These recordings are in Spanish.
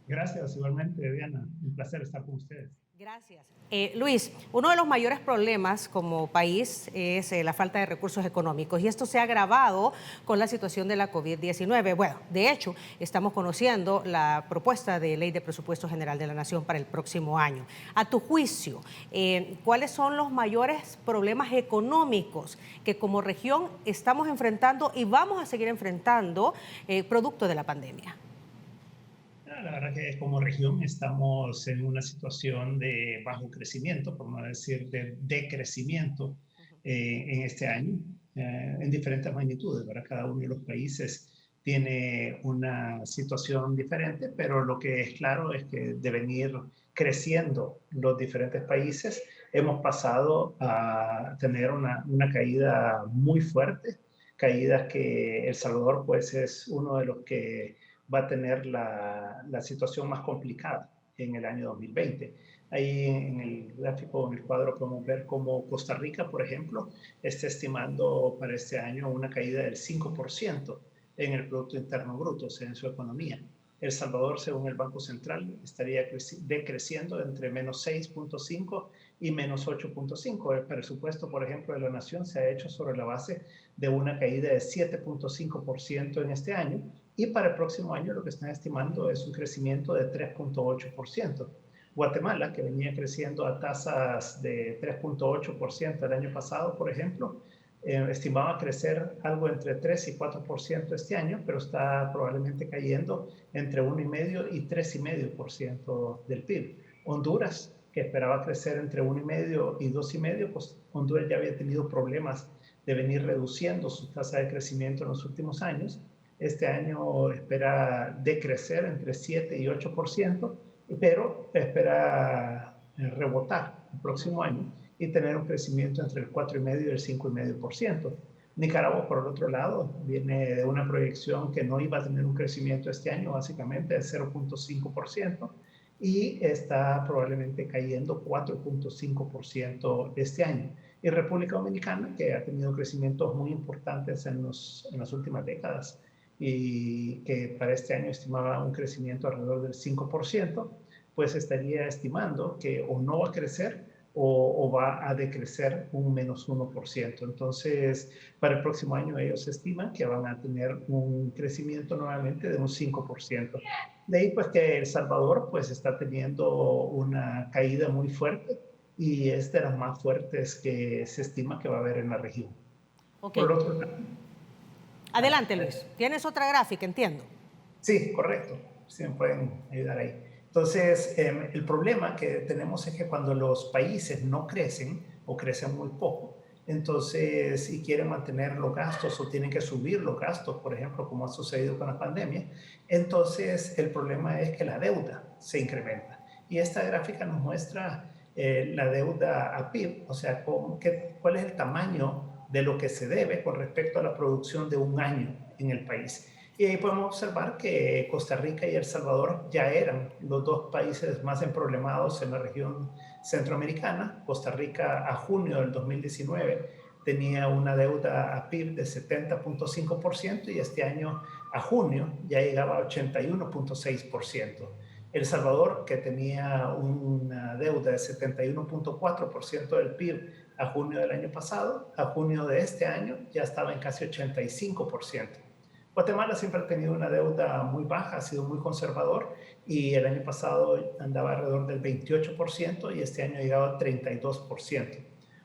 Gracias, igualmente, Diana. Un placer estar con ustedes. Gracias. Luis, uno de los mayores problemas como país es la falta de recursos económicos y esto se ha agravado con la situación de la COVID-19. Bueno, de hecho, estamos conociendo la propuesta de ley de presupuesto general de la Nación para el próximo año. A tu juicio, ¿cuáles son los mayores problemas económicos que como región estamos enfrentando y vamos a seguir enfrentando producto de la pandemia? La verdad que como región estamos en una situación de bajo crecimiento, por no decir de decrecimiento en este año, en diferentes magnitudes. ¿Verdad? Cada uno de los países tiene una situación diferente, pero lo que es claro es que de venir creciendo los diferentes países, hemos pasado a tener una caída muy fuerte, caídas que El Salvador pues es uno de los que va a tener la situación más complicada en el año 2020. Ahí en el gráfico, en el cuadro, podemos ver cómo Costa Rica, por ejemplo, está estimando para este año una caída del 5% en el Producto Interno Bruto, o sea, en su economía. El Salvador, según el Banco Central, estaría decreciendo entre menos 6.5 y menos 8.5. El presupuesto, por ejemplo, de la Nación se ha hecho sobre la base de una caída de 7.5% en este año, y para el próximo año lo que están estimando es un crecimiento de 3.8%. Guatemala, que venía creciendo a tasas de 3.8% el año pasado, por ejemplo, estimaba crecer algo entre 3 y 4% este año, pero está probablemente cayendo entre 1,5 y 3,5% del PIB. Honduras, que esperaba crecer entre 1,5 y 2,5, pues Honduras ya había tenido problemas de venir reduciendo su tasa de crecimiento en los últimos años. Este año espera decrecer entre 7 y 8%, pero espera rebotar el próximo año y tener un crecimiento entre el 4,5 y el 5,5%. Nicaragua, por el otro lado, viene de una proyección que no iba a tener un crecimiento este año, básicamente de 0.5%, y está probablemente cayendo 4.5% este año. Y República Dominicana, que ha tenido crecimientos muy importantes en las últimas décadas, y que para este año estimaba un crecimiento alrededor del 5%, pues estaría estimando que o no va a crecer o va a decrecer un menos 1%. Entonces, para el próximo año ellos estiman que van a tener un crecimiento nuevamente de un 5%. De ahí pues que El Salvador pues está teniendo una caída muy fuerte y es de las más fuertes que se estima que va a haber en la región. Ok. Por el otro lado, Adelante, Luis. Tienes otra gráfica, entiendo. sí, correcto. Sí me pueden ayudar ahí. Entonces, el problema que tenemos es que cuando los países no crecen o crecen muy poco, entonces, si quieren mantener los gastos o tienen que subir los gastos, por ejemplo, como ha sucedido con la pandemia, entonces el problema es que la deuda se incrementa. Y esta gráfica nos muestra la deuda a PIB, o sea, cuál es el tamaño de lo que se debe con respecto a la producción de un año en el país. Y ahí podemos observar que Costa Rica y El Salvador ya eran los dos países más emproblemados en la región centroamericana. Costa Rica a junio del 2019 tenía una deuda a PIB de 70.5% y este año a junio ya llegaba a 81.6%. El Salvador, que tenía una deuda de 71.4% del PIB a junio del año pasado, a junio de este año ya estaba en casi 85%. Guatemala siempre ha tenido una deuda muy baja, ha sido muy conservador y el año pasado andaba alrededor del 28% y este año ha llegado al 32%.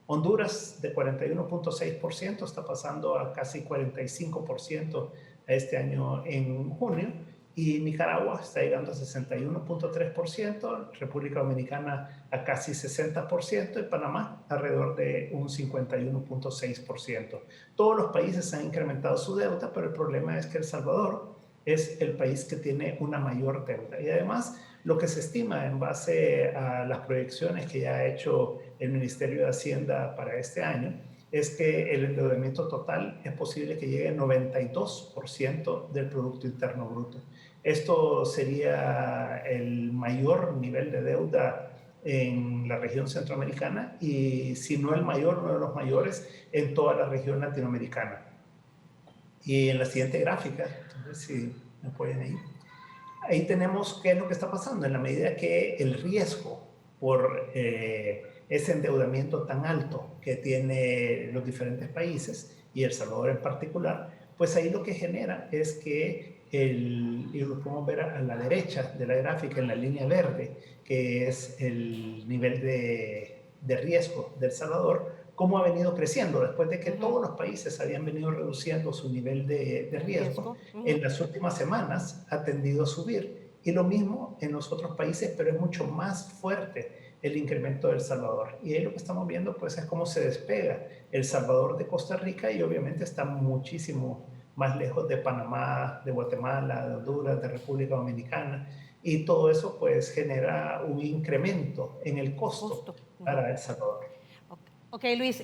Honduras de 41.6% está pasando a casi 45% este año en junio, y Nicaragua está llegando a 61.3%, República Dominicana a casi 60% y Panamá alrededor de un 51.6%. Todos los países han incrementado su deuda, pero el problema es que El Salvador es el país que tiene una mayor deuda. Y además, lo que se estima en base a las proyecciones que ya ha hecho el Ministerio de Hacienda para este año es que el endeudamiento total es posible que llegue al 92% del Producto Interno Bruto. Esto sería el mayor nivel de deuda en la región centroamericana y, si no el mayor, uno de los mayores en toda la región latinoamericana. Y en la siguiente gráfica, entonces si me apoyan ahí, ahí tenemos qué es lo que está pasando. En la medida que el riesgo por ese endeudamiento tan alto que tiene los diferentes países, y El Salvador en particular, pues ahí lo que genera es que y lo podemos ver a la derecha de la gráfica, en la línea verde, que es el nivel de riesgo de El Salvador, cómo ha venido creciendo después de que todos los países habían venido reduciendo su nivel de riesgo. En las últimas semanas ha tendido a subir, y lo mismo en los otros países, pero es mucho más fuerte el incremento de El Salvador. Y ahí lo que estamos viendo pues es cómo se despega El Salvador de Costa Rica, y obviamente está muchísimo más lejos de Panamá, de Guatemala, de Honduras, de República Dominicana, y todo eso pues genera un incremento en el costo para El Salvador. Ok, Luis,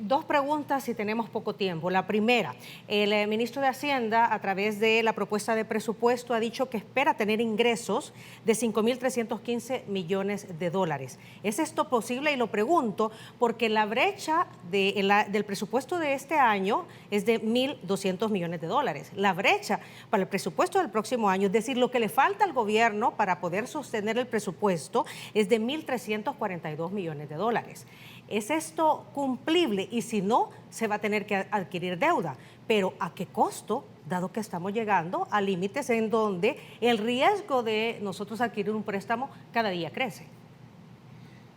dos preguntas si tenemos poco tiempo. La primera, el ministro de Hacienda, a través de la propuesta de presupuesto, ha dicho que espera tener ingresos de 5.315 millones de dólares. ¿Es esto posible? Y lo pregunto porque la brecha del presupuesto de este año es de 1.200 millones de dólares. La brecha para el presupuesto del próximo año, es decir, lo que le falta al gobierno para poder sostener el presupuesto, es de 1.342 millones de dólares. ¿Es esto cumplible? Y si no, se va a tener que adquirir deuda. Pero ¿a qué costo? Dado que estamos llegando a límites en donde el riesgo de nosotros adquirir un préstamo cada día crece.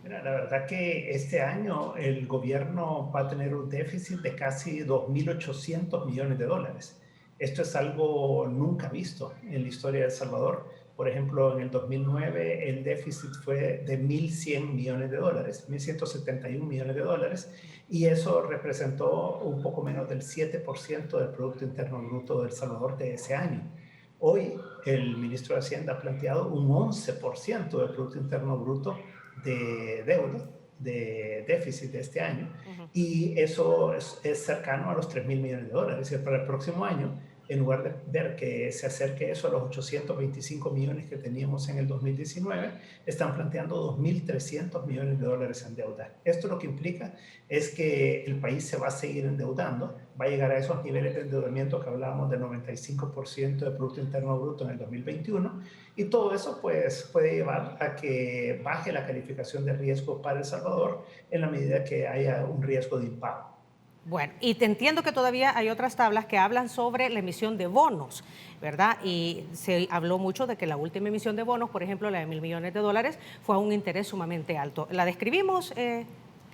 Mira, la verdad que este año el gobierno va a tener un déficit de casi 2.800 millones de dólares. Esto es algo nunca visto en la historia de El Salvador. Por ejemplo, en el 2009 el déficit fue de 1.100 millones de dólares, 1.171 millones de dólares, y eso representó un poco menos del 7% del Producto Interno Bruto de El Salvador de ese año. Hoy el ministro de Hacienda ha planteado un 11% del Producto Interno Bruto de deuda, de déficit de este año, y eso es cercano a los 3.000 millones de dólares. Es decir, para el próximo año, en lugar de ver que se acerque eso a los 825 millones que teníamos en el 2019, están planteando 2.300 millones de dólares en deuda. Esto lo que implica es que el país se va a seguir endeudando, va a llegar a esos niveles de endeudamiento que hablábamos del 95% de Producto Interno Bruto en el 2021, y todo eso pues puede llevar a que baje la calificación de riesgo para El Salvador en la medida que haya un riesgo de impago. Bueno, y te entiendo que todavía hay otras tablas que hablan sobre la emisión de bonos, ¿verdad? Y se habló mucho de que la última emisión de bonos, por ejemplo, la de 1.000 millones de dólares, fue a un interés sumamente alto. ¿La describimos,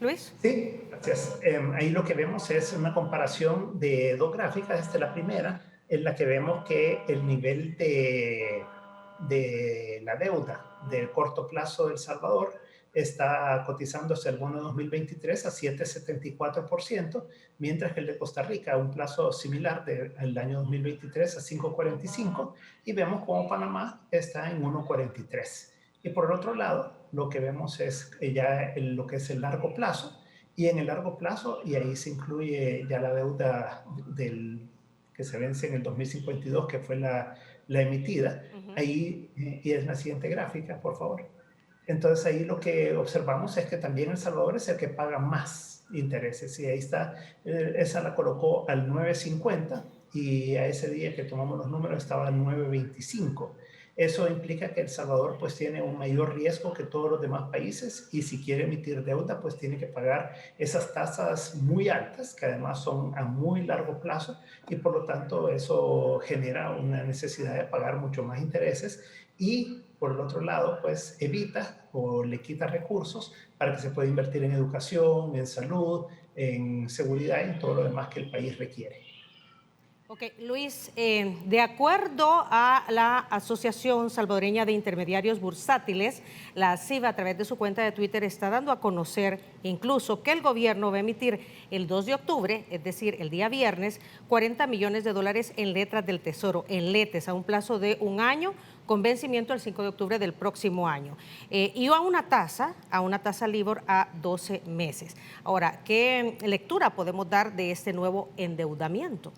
Luis? Sí, gracias. Ahí lo que vemos es una comparación de dos gráficas. Esta es la primera, en la que vemos que el nivel de la deuda del corto plazo de El Salvador está cotizándose el bono 2023 a 7,74%, mientras que el de Costa Rica a un plazo similar del año 2023 a 5,45%, y vemos como Panamá está en 1,43%. Y por el otro lado, lo que vemos es ya lo que es el largo plazo, y en el largo plazo, y ahí se incluye ya la deuda que se vence en el 2052, que fue la emitida, ahí, y es la siguiente gráfica, por favor. Entonces ahí lo que observamos es que también El Salvador es el que paga más intereses, y ahí está, esa la colocó al 9,50, y a ese día que tomamos los números estaba al 9,25. Eso implica que El Salvador pues tiene un mayor riesgo que todos los demás países, y si quiere emitir deuda pues tiene que pagar esas tasas muy altas, que además son a muy largo plazo, y por lo tanto eso genera una necesidad de pagar mucho más intereses, y por el otro lado pues evita o le quita recursos para que se pueda invertir en educación, en salud, en seguridad y en todo lo demás que el país requiere. Ok, Luis, de acuerdo a la Asociación Salvadoreña de Intermediarios Bursátiles, la ASIB, a través de su cuenta de Twitter, está dando a conocer incluso que el gobierno va a emitir el 2 de octubre, es decir, el día viernes, 40 millones de dólares en letras del Tesoro, en letes, a un plazo de un año, con vencimiento el 5 de octubre del próximo año. Y a una tasa LIBOR a 12 meses. Ahora, ¿qué lectura podemos dar de este nuevo endeudamiento?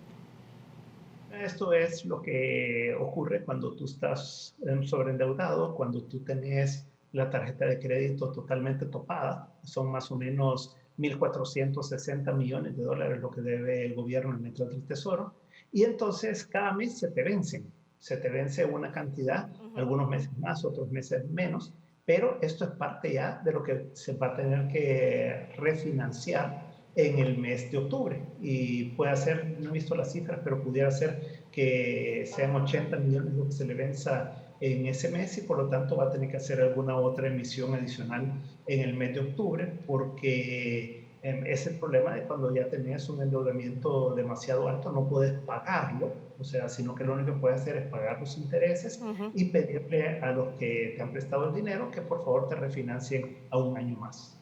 Esto es lo que ocurre cuando tú estás sobreendeudado, cuando tú tenés la tarjeta de crédito totalmente topada. Son más o menos 1.460 millones de dólares lo que debe el gobierno en letras del Tesoro. Y entonces cada mes se te vence una cantidad algunos meses más, otros meses menos, pero esto es parte ya de lo que se va a tener que refinanciar en el mes de octubre. Y puede ser, no he visto las cifras, pero pudiera ser que sean 80 millones lo que se le venza en ese mes y por lo tanto va a tener que hacer alguna otra emisión adicional en el mes de octubre porque es el problema de cuando ya tenés un endeudamiento demasiado alto, no puedes pagarlo, o sea, sino que lo único que puedes hacer es pagar los intereses y pedirle a los que te han prestado el dinero que por favor te refinancien a un año más.